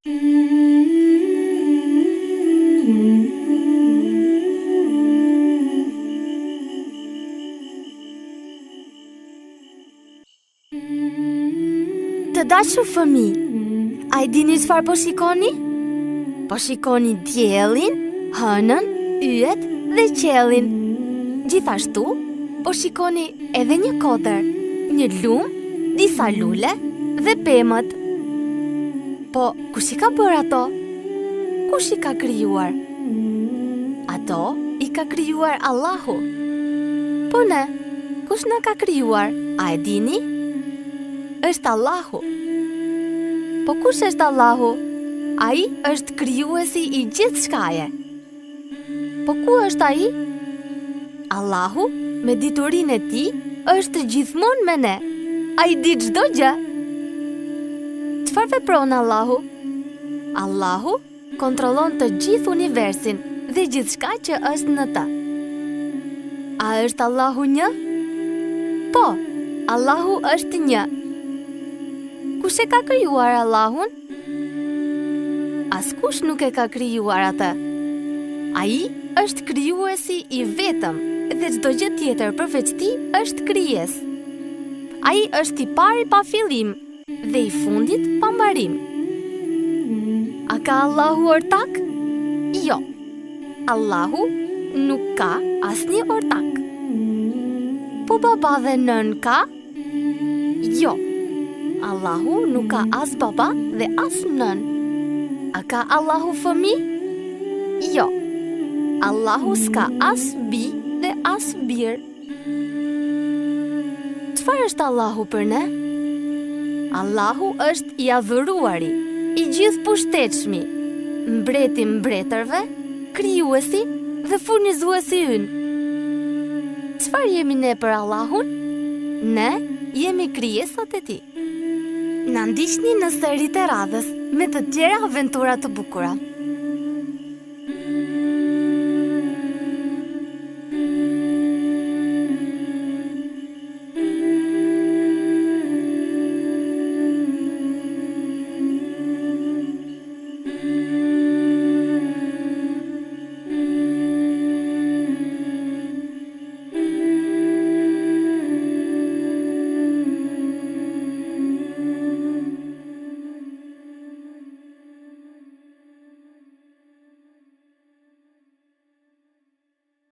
Të dashur fëmijë, a i dini çfarë po shikoni? Po shikoni diellin, hënën, yjet dhe qiellin. Gjithashtu, po shikoni edhe një kodër, një lum, disa lule dhe pemët. Po, kush i ka bërë ato? Kush i ka krijuar? Ato i ka krijuar Allahu. Po ne, kush na ka krijuar? A e dini? Është Allahu. Po kush është Allahu? Ai është krijuesi i gjithçkaje. Po ku është ai? Allahu, me diturinë e tij, është gjithmonë me ne. Ai di çdo gjë. Çfarë vepron Allahu? Allahu kontrollon të gjithë universin dhe gjithçka që është në të. A është Allahu një? Po, Allahu është një. Kush e ka krijuar Allahun? Askush nuk e ka krijuar atë. Ai është krijuesi i vetëm dhe çdo gjë tjetër përveç tij është krijesë. Ai është i pari pa fillim dhe i fundit pa mbarim. A ka Allahu ortak? Jo. Allahu nuk ka asnjë ortak. Po baba dhe nën ka? Jo. Allahu nuk ka as baba dhe as nën. A ka Allahu fëmijë? Jo. Allahu s'ka as bi dhe as bir. Çfarë është Allahu për ne? Allahu është i adhuruari, i gjithë pushtetshmi, mbreti mbretërve, krijuesi dhe furnizuesi ynë. Çfarë jemi ne për Allahun? Ne jemi krijesat e tij. Na ndiqni në serit e radhës me të tjera aventura të bukura.